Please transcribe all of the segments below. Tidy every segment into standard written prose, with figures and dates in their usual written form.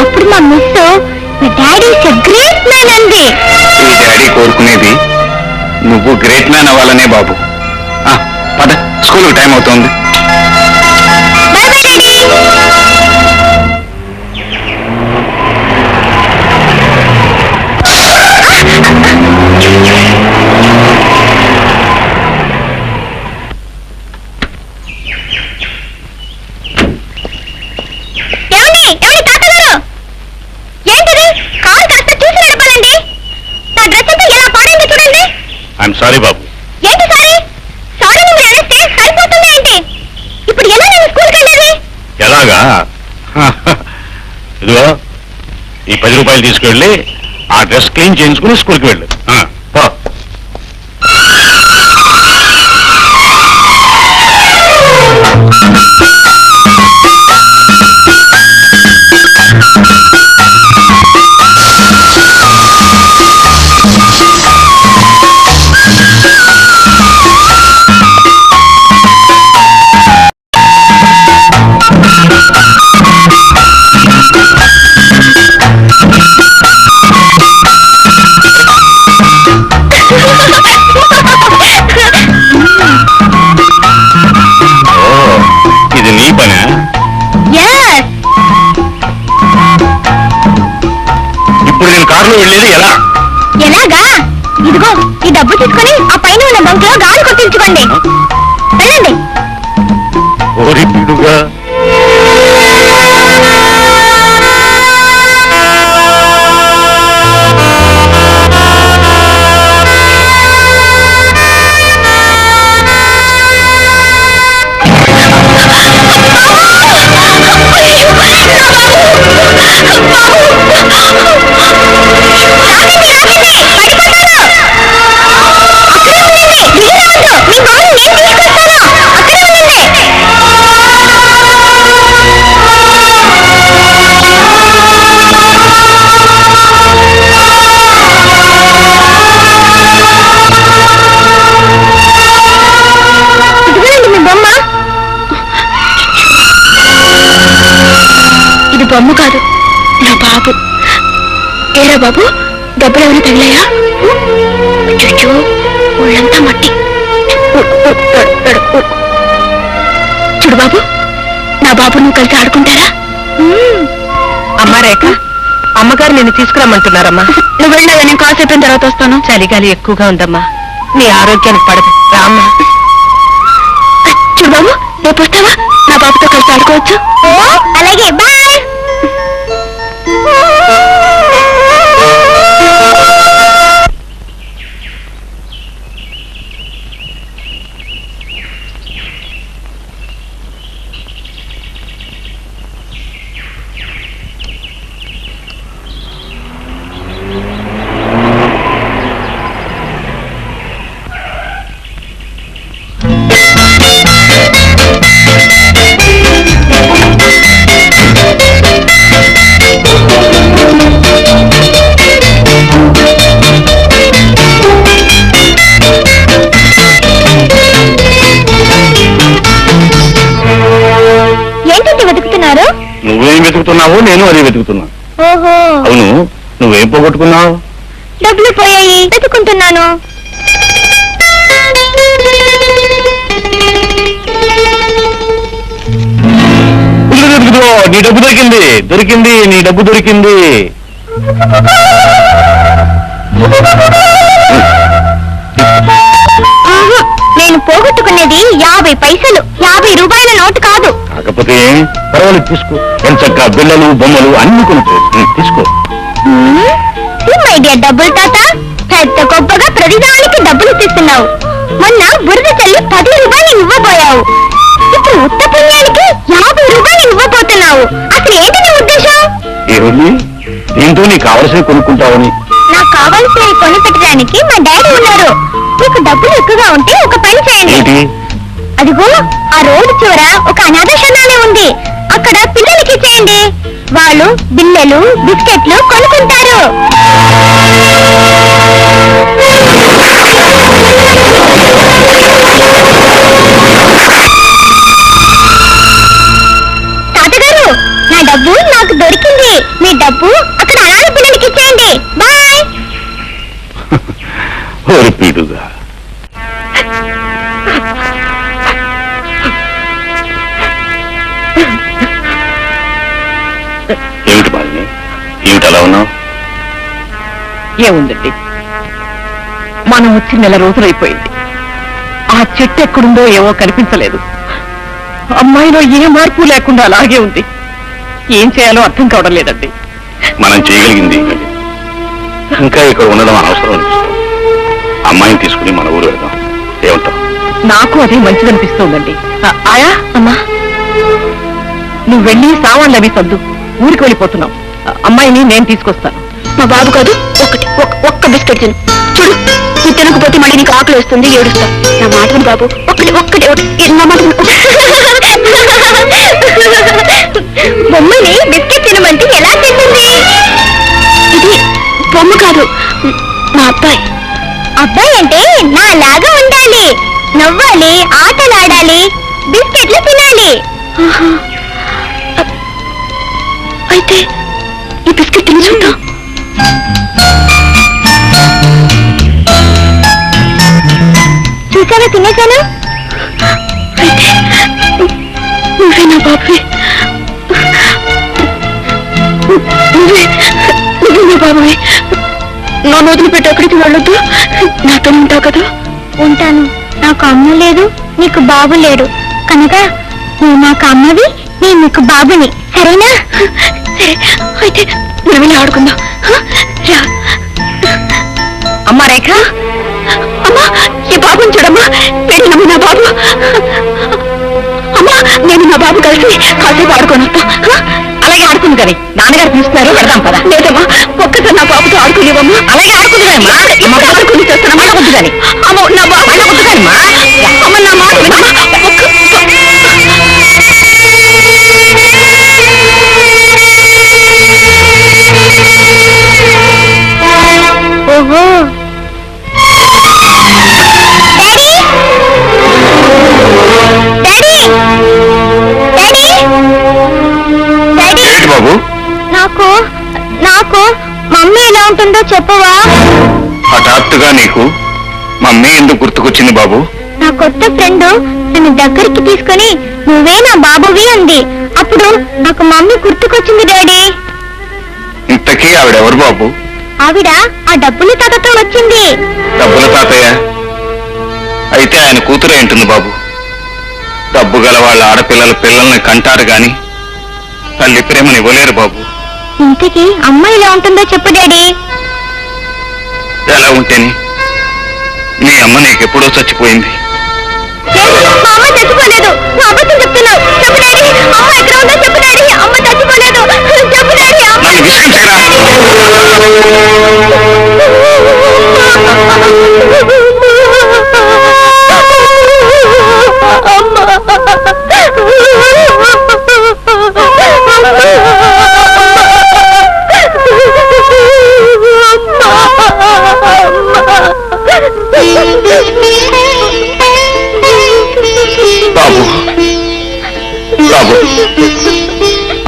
అప్పుడు మా miss me daddy is a great man అంది. మీ డాడీ కోరుకునేది నువ్వు గ్రేట్ మ్యాన్ అవ్వాలనే బాబు. పద, స్కూల్ టైం అవుతోంది. Bye bye daddy. I'm sorry బాబు. ఏంటి సారీ? సారీ నువ్వు అడిగితే సరిపోతుంది ఏంటి? ఇప్పుడు ఎలా నువ్వు స్కూల్కి వెళ్ళేది? ఎలాగా? ఇదిగో ఈ 10 రూపాయలు తీసుకువెళ్ళి ఆ డ్రెస్ క్లీన్ చేయించుకుని స్కూల్కి వెళ్ళు. పో. ఇప్పుడు నేను కారులో వెళ్ళేది ఎలా? ఎలాగా? ఇదిగో ఈ డబ్బు తీసుకొని ఆ పైన ఉన్న బంక్ లో గాలి కొట్టించుకోండి. వెళ్ళండి. ఓరి పిడుగా. బొమ్మ కాదు, నా బాబు. ఏరా బాబు, డబ్బులు ఎవరు తగిలాయా? చూచు, ఒళ్ళంతా మట్టి. చూడు బాబు, నా బాబు నువ్వు కలిసి ఆడుకుంటారా? అమ్మా రేఖ, అమ్మగారు నిన్ను తీసుకురమ్మంటున్నారమ్మా. నువ్వు వెళ్ళినా నేను కాసేపు అయిన తర్వాత వస్తాను. చలిగాలి ఎక్కువగా ఉందమ్మా, నీ ఆరోగ్యానికి పడదు. రామ్మా. చూడు బాబు, రేపు వస్తావా? నా బాబుతో కలిసి ఆడుకోవచ్చు. అలాగే, బాయ్. నువ్వేం వెతుకుతున్నావు? నేను అదే వెతుకుతున్నా. ఓహో, అవును, నువ్వేం పోగొట్టుకున్నావు? డబ్బులు పోయాయి, వెతుకుంటున్నాను. నీ డబ్బు దొరికింది, దొరికింది, నీ డబ్బు దొరికింది. నేను పోగొట్టుకునేది 50 పైసలు, 50 రూపాయల నోటు కాదు. కాకపోతే పర్వాలేదు, తీసుకో. ఎంచక్క బిళ్ళలు, బొమ్మలు అన్ని కొనుక్కో. తీసుకో. మై డియర్ డబ్బులు తాత, పెద్ద గొప్పగా ప్రతిదానికి డబ్బులు ఇస్తున్నావు. మొన్న బురద చల్లి 10 రూపాయలు ఇవ్వబోయావు. ఇప్పుడు ఉత్త పుణ్యానికి 50 రూపాయలు ఇవ్వబోతున్నావు. అసలు ఏంటి నీ ఉద్దేశం? ఏముంది, దీంతో నీకు కావలసినవి కొనుక్కుంటావని. నాకు కావాల్సినవి కొని పెట్టడానికి మా డాడీ ఉన్నారు. మీకు డబ్బులు ఎక్కువగా ఉంటే ఒక పని చేయండి. అదిగో ఆ రోడ్డు చివర ఒక అనాథాశ్రమాన్ని ఉంది, అక్కడ పిల్లలకి ఇచ్చేయండి. వాళ్ళు బిల్లలు, బిస్కెట్లు కొనుక్కుంటారు. తాతగారు, నా డబ్బు నాకు దొరికింది. మీ డబ్బు అక్కడ అనాథ పిల్లలకి ఇచ్చేయండి. బాయ్. పీడుగా ఏమిటి బాలిని, ఏమిటి అలా ఉన్నావు? ఏముందండి, మనం వచ్చి నెల రోజులైపోయింది. ఆ చెట్టు ఎక్కడుందో ఏమో కనిపించలేదు. అమ్మాయిలో ఏ మార్పు లేకుండా అలాగే ఉంది. ఏం చేయాలో అర్థం కావడం లేదండి. మనం చేయగలిగింది ఇంకా ఇక్కడ ఉండడం అనవసరం అనిపిస్తుంది. అమ్మాయిని తీసుకుని మన ఊరు వెళ్దాం. ఏమంటావు? నాకు అదే మంచిదనిపిస్తోందండి. ఆయా అమ్మా, నువ్వు వెళ్ళి సామాన్లు అవి సర్దు. ఊరికి వెళ్ళిపోతున్నాం. అమ్మాయిని నేను తీసుకొస్తాను. మా బాబు కాదు, ఒక్క బిస్కెట్ తిను. చూడు, నువ్వు తినకపోతే మళ్ళీ నీకు ఆకలి వస్తుంది, ఏడుస్తా. నా మాట విను బాబు, నా మాట బొమ్మని బిస్కెట్ తినమంటే ఎలా తింటుంది? ఇది బొమ్మ కాదు, మా అబ్బాయి. అబ్బాయి అంటే నా లాగా ఉండాలి, నవ్వాలి, ఆటలాడాలి, బిస్కెట్లు తినాలి. అయితే ఈ బిస్కెట్ తిని చూద్దాం. చూసావా, తినేశాను. అయితే నువ్వే నా బాబువి, నువ్వే నా బాబువి. నా వదిలి పెట్టి ఎక్కడికి వెళ్ళొద్దు, నాతో ఉంటావు కదా? ఉంటాను. నాకు అమ్మ లేదు, నీకు బాబు లేడు కనుక నువ్వు నాకు అమ్మవి, నేను నీకు బాబుని. సరేనా? సరే, అయితే మనం ఆడుకుందాం. రా. అమ్మా రేఖ, అమ్మా ఈ బాబుని చూడమ్మా, పెళ్ళినమ్మ నా బాబు. అమ్మా, నేను నా బాబు కలిసి కాసేపు ఆడుకొని వస్తాం. అలాగే ఆడుకుంది కానీ నాన్నగారు పిలుస్తున్నారు, వెళ్దాం పదా. లేదమ్మా, ఒక్కసారి నా బాబుతో ఆడుకునేవమ్మా. అలాగే ఆడుకుంది కానీ ఆడుకుని చేస్తున్నా వద్దు కానీ. అమ్మో, నా బాబు వద్దు కానీ అమ్మ, నా మాట వినమ్మా. ఓహో, బాబు, నాకు నాకు మమ్మీ ఎలా ఉంటుందో చెప్పవా? హఠాత్తుగా నీకు మమ్మీ ఎందుకు గుర్తుకొచ్చింది బాబు? నా కొత్త ఫ్రెండ్ నన్ను దగ్గరికి తీసుకుని నువ్వే నా బాబువి అంది. అప్పుడు నాకు మమ్మీ గుర్తుకొచ్చింది డాడీ. ఇంతకీ ఆవిడెవరు బాబు? ఆవిడ ఆ డబ్బుల తాతతో వచ్చింది. డబ్బుల తాతయ్య అయితే ఆయన కూతురు ఏంటుంది బాబు? డబ్బు గల వాళ్ళ ఆడపిల్లల పిల్లల్ని కంటారు గాని తల్లి ప్రేమని ఇవ్వలేరు బాబు. ఇంతకీ అమ్మ ఎలా ఉంటుందో చెప్పు డాడీ. ఎలా ఉంటేని? నీ అమ్మ నీకెప్పుడో చచ్చిపోయింది. మా అమ్మ చచ్చిపోలేదు, నువ్వు అబద్ధం చెప్తున్నావు. చెప్పు డాడీ, అమ్మ ఎక్కడ ఉందో చెప్పు డాడీ. అమ్మ చచ్చిపోలేదు, చెప్పు డాడీ. అమ్మ నన్ను విసిగించరా? బాబు, బాబు,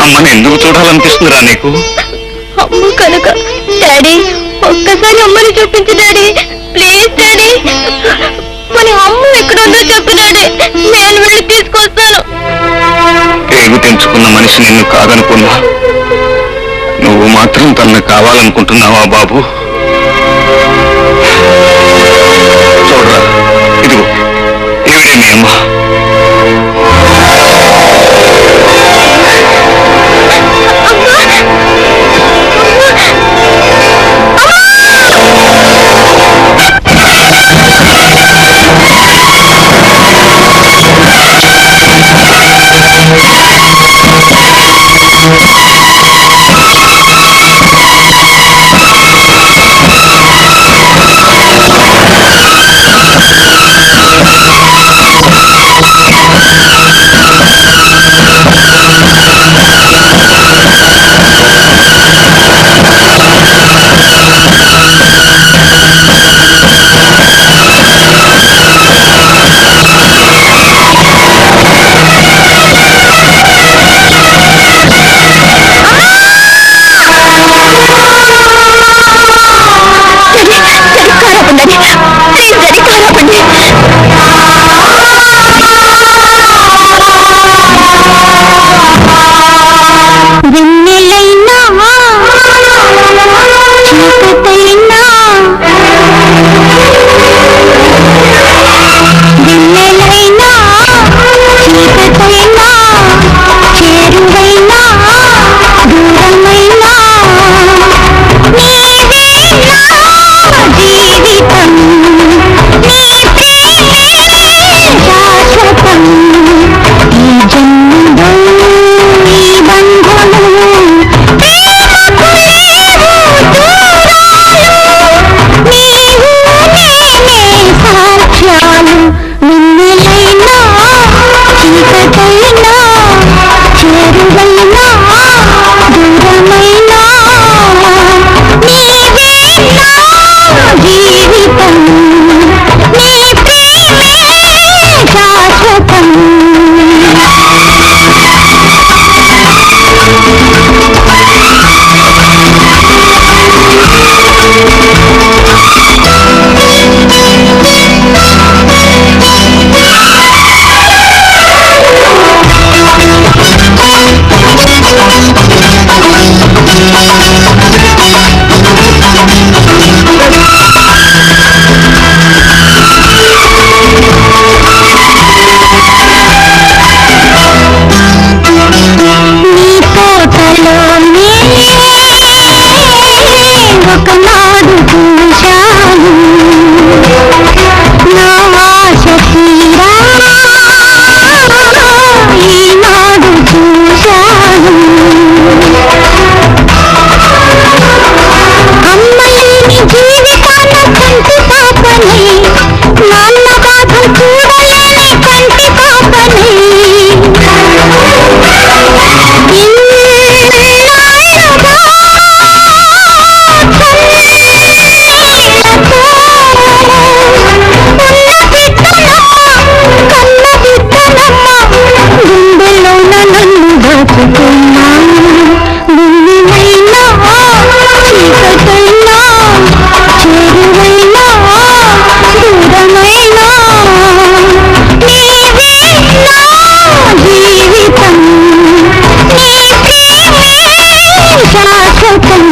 అమ్మని ఎందుకు చూడాలనిపిస్తుందిరా నీకు? అమ్మ కనుక. డాడీ, ఒక్కసారి అమ్మని చూపించు డాడీ, ప్లీజ్ డాడీ. మన అమ్మ ఎక్కడుందో చెప్పు డాడీ, నేను వెళ్ళి తీసుకొస్తాను. పేరు తెంచుకున్న మనిషి నిన్ను కాదనుకున్నా నువ్వు మాత్రం తనను కావాలనుకుంటున్నావా బాబు? చూడరా, ఇదిగో ఈవిడే మీ అమ్మ. వెన్నెలైనా చీకటైనా వెన్నెలైనా చీకటైనా చేరువైనా దూరమైనా నీవే నా జీవితం నీ ప్రేమే శాశ్వతం ఈ జన్మలో ఈ బంధము ప్రేమకు లేవు దూరాలు నీవు నేనే సాక్ష్యాలు వెన్నెలైనా చీకటైనా చేరువైనా దూరమైనా నీవే నా జీవితం నీ ప్రేమే శాశ్వతం నీ తోటలోనే ఒకనాడు చూశాను నా ఆశ తీరా ఈనాడు చూశాను అమ్మలేని జీవితాన కంటి పాపని నాన్న బాధలు చూడలేని కంటి పాపని జీవితం నీ ప్రేమే శాశ్వతం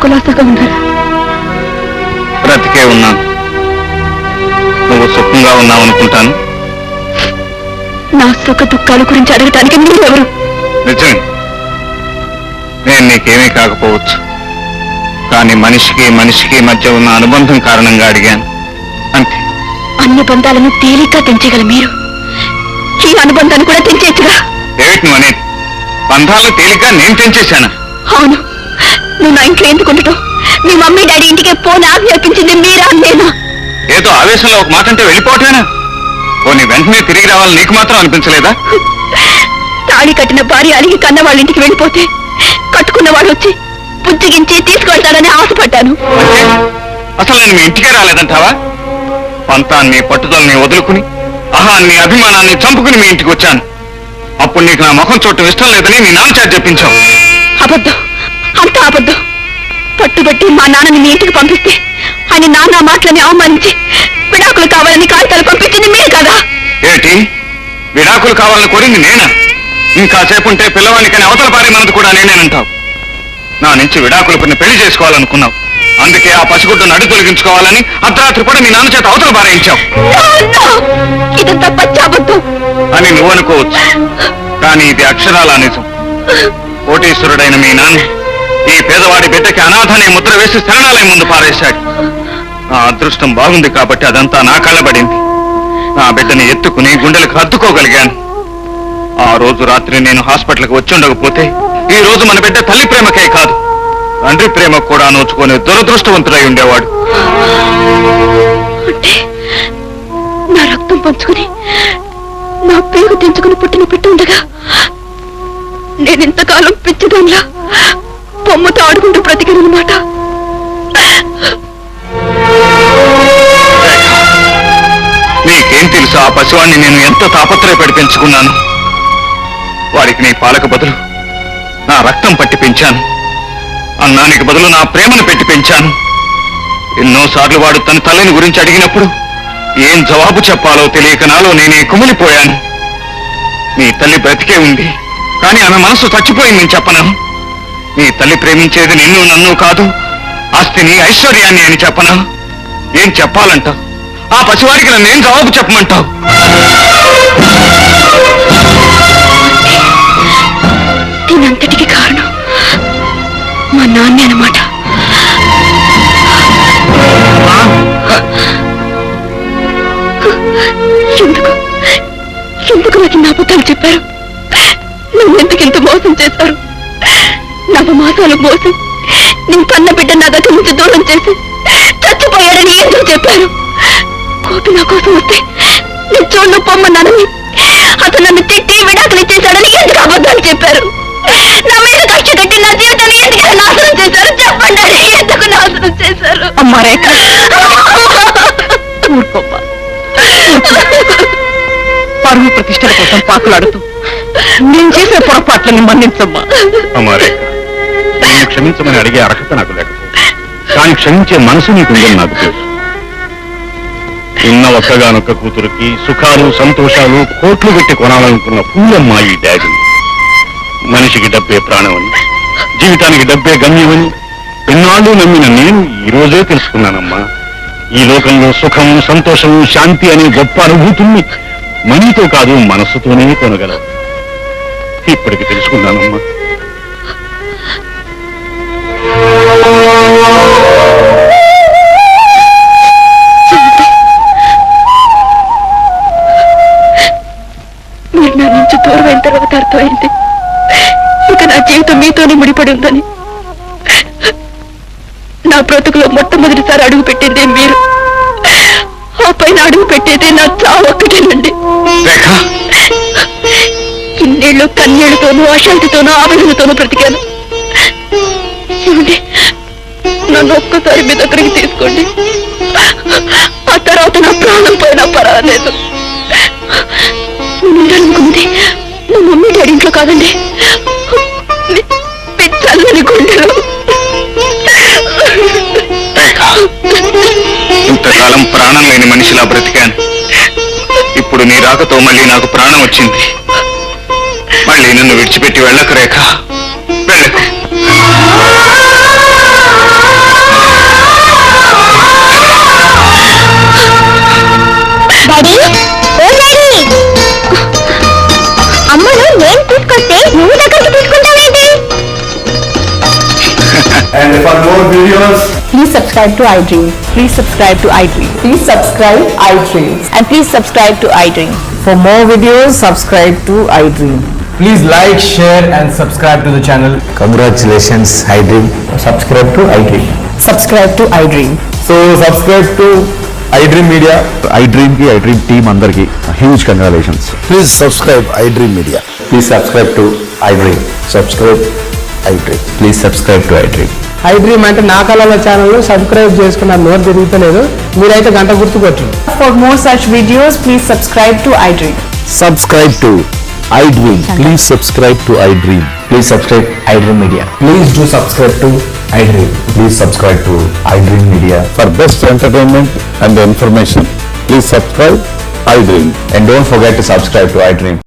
కులాసాగా ఉన్నారా? బ్రతికే ఉన్నాను. నువ్వు సుఖంగా ఉన్నావు అనుకుంటాను. నా సుఖ దుఃఖాల గురించి అడగటానికి మీరెవరు? నిజమే, నేను నీకేమీ కాకపోవచ్చు, కానీ మనిషికి మధ్య ఉన్న అనుబంధం కారణంగా అడిగాను అంతే. అన్ని బంధాలను తేలిగ్గా తెంచగల మీరు ఈ అనుబంధాన్ని కూడా తెంచేచ్చుగా. ఏమిటి నువ్వు అనేది? బంధాలను తేలిగ్గా నేను తెంచేశానా? అవును, నువ్వు నా ఇంట్లో ఎందుకు ఉండటం? మీ మమ్మీ డాడీ ఇంటికి పోని ఆజ్ఞాపించింది మీరా నేనా? ఏదో ఆవేశంలో ఒక మాట అంటే వెళ్ళిపోవటమేనా? పోనీ వెంటనే తిరిగి రావాలని నీకు మాత్రం అనిపించలేదా? తాళి కట్టిన భార్య అలిగి కన్న వాళ్ళ ఇంటికి వెళ్ళిపోతే కట్టుకున్న వాళ్ళు వచ్చి పుచ్చిగించి తీసుకువెళ్తారని ఆశపడ్డాను. అంటే అసలు నేను మీ ఇంటికే రాలేదంటావా? పంతాన్ని పట్టుదలని వదులుకుని అహాన్ని అభిమానాన్ని చంపుకుని మీ ఇంటికి వచ్చాను. అప్పుడు నీకు నా ముఖం చూడటం ఇష్టం లేదని మీ నాన్న చేత చెప్పించావు. అబద్ధం, అంతా అబద్ధం. పట్టుబట్టి మా నాన్నని మీ ఇంటికి పంపిస్తే ఆయన నాన్న మాటలని అవమానించి విడాకులు కావాలని కాగితాలు పంపించింది మీరు కదా? ఏంటి విడాకులు కావాలని కోరింది నేనా? ఇంకాసేపు ఉంటే పిల్లవాడికని అవతల పారేమన్నది కూడా నేనేనంటావు. నా నుంచి విడాకులు కొన్ని పెళ్లి చేసుకోవాలనుకున్నావు. అందుకే ఆ పసిగుడ్డను అడ్డు తొలగించుకోవాలని అర్ధరాత్రి కూడా మీ నాన్న చేత అవతల పారేయించావు. ఇదంతా పచ్చి అబద్ధం అని నువ్వు అనుకోవచ్చు, కానీ ఇది అక్షరాల నిజం. కోటీశ్వరుడైన మీ నాన్న ఈ పేదవాడి బిడ్డకి అనాథ అనే ముద్ర వేసి శరణాలయం ముందు పారేశాడు. నా అదృష్టం బాగుంది కాబట్టి అదంతా నా కళ్ళబడింది. నా బిడ్డని ఎత్తుకుని గుండెలకు హత్తుకోగలిగాను. ఆ రోజు రాత్రి నేను హాస్పిటల్కి వచ్చి ఉండకపోతే ఈ రోజు మన బిడ్డ తల్లి ప్రేమకే కాదు తండ్రి ప్రేమకు కూడా నోచుకొని దురదృష్టవంతుడై ఉండేవాడు. అంటే నా రక్తం పంచుకుని నా పేరు తెంచుకుని పుట్టిన బిడ్డ ఉండగా నేనింతకాలం పిచ్చిదాన్లా బొమ్మతో ఆడుకుంటూ బ్రతికానన్నమాట. నీకేం తెలుసు ఆ పసివాణ్ణి నేను ఎంత తాపత్రయపడి పెంచుకున్నాను. వాడికి నీ పాలకు బదులు నా రక్తం పట్టి పెంచాను. అన్నానికి బదులు నా ప్రేమను పెట్టి పెంచాను. ఎన్నోసార్లు వాడు తన తల్లిని గురించి అడిగినప్పుడు ఏం జవాబు చెప్పాలో తెలియక నాలో నేనే కుమిలిపోయాను. నీ తల్లి బ్రతికే ఉంది, కానీ ఆమె మనసు చచ్చిపోయిందని చెప్పను. నీ తల్లి ప్రేమించేది నిన్ను నన్ను కాదు, ఆస్తిని ఐశ్వర్యాన్ని అని చెప్పనా? ఏం చెప్పాలంటావు? ఆ పసివాడికి నన్నేం జవాబు చెప్పమంటావు? దీనంతటికి కారణం మా నాన్నే అన్నమాట. ఎందుకు నాకు నా అబద్ధాలు చెప్పారు? నన్నెందుకు ఇంత మోసం చేశారు? నవమాసాలు మోసం నేను కన్న బిడ్డ నా దగ్గర నుంచి దూరం చేసి చచ్చిపోయాడని ఎందుకు చెప్పారు? కోపి నా కోసం వస్తే నేను చూడను పొమ్మన్నానని అతను నన్ను తిట్టి విడాకులు ఇచ్చేశాడని ఎందుకు అబద్ధాలు చెప్పారు? నా మీద కక్ష కట్టి నా జీవితాన్ని ఎందుకు నాశనం చేశారు? చెప్పండి, ఎందుకు నాశనం చేశారు? అమ్మా రేఖ, ఊరుకోమ్మా. పరువు ప్రతిష్టల కోసం పాకులాడుతూ నేను చేసే పొరపాట్లని మన్నించమ్మా. అమ్మారే, నేను క్షమించమని అడిగే అర్హత నాకు లేకపోతే కానీ క్షమించే మనసు నీకుందని నాకు తెలుసు. ఉన్న ఒక్కగానొక్క కూతురికి సుఖాలు సంతోషాలు కోట్లు పెట్టి కొనాలనుకున్న పూలమ్మా ఈ డాడీ. మనిషికి డబ్బే ప్రాణమని, జీవితానికి డబ్బే గమ్యమని ఎన్నాళ్ళు నమ్మిన నేను ఈ రోజే తెలుసుకున్నానమ్మా. ఈ లోకంలో సుఖము సంతోషము శాంతి అనే గొప్ప అనుభూతుల్ని మనీతో కాదు మనస్సుతోనే కొనగలవు. ఇప్పటికి తెలుసుకున్నానమ్మా. మీరు నా నుంచి దూరం అయిన తర్వాత అర్థమైంది ఇక నా జీవితం మీతోనే ముడిపడి ఉందని. నా బ్రతుకులో మొట్టమొదటిసారి అడుగు పెట్టిందే మీరు, ఆ పైన అడుగు పెట్టేదే నా చావు ఒక్కటేనండి. ఇన్నేళ్ళు కన్నీళ్లతోనూ అశాంతితోనూ ఆవేదనతోనూ బ్రతికాను. ఏమండి, నన్ను ఒక్కసారి మీ దగ్గరికి తీసుకోండి. ఆ తర్వాత నా ప్రాణం పోయినా పర్వాలేదు. ఉండాలనుకుంది మా మమ్మీ డాడీ ఇంట్లో కాదండి, చల్లని గుండెలు. ఇంతకాలం ప్రాణం లేని మనిషిలా బ్రతికాను. ఇప్పుడు నీ రాకతో మళ్ళీ నాకు ప్రాణం వచ్చింది. మళ్ళీ నన్ను విడిచిపెట్టి వెళ్ళకు రేఖ, వెళ్ళకు. అమ్మను నేను తీసుకొస్తే నువ్వు దగ్గరికి తీసుకుంటావేంటి? And for more videos. Please subscribe to iDream. Please subscribe to iDream. Please subscribe iDream. And please subscribe to iDream. For more videos, subscribe to iDream. Please like, share and subscribe to the channel. Congratulations, iDream. Subscribe to iDream. Subscribe to iDream. So subscribe to iDream Media. iDream ki iDream team అందరికి huge congratulations. Please subscribe iDream Media. Please subscribe to iDream. Subscribe iDream. Please subscribe to iDream. iDream అంటే నా కళల channel subscribe చేసుకున్న నోరు తిరుగుతలేదు, మీరైతే గంట గుర్తు కొట్టండి. For more such videos, please subscribe to iDream. Subscribe to iDream. Please subscribe to iDream. Please subscribe iDream Media. Please do subscribe to iDream. Please subscribe to iDream Media. For best entertainment and information, please subscribe iDream. And don't forget to subscribe to iDream.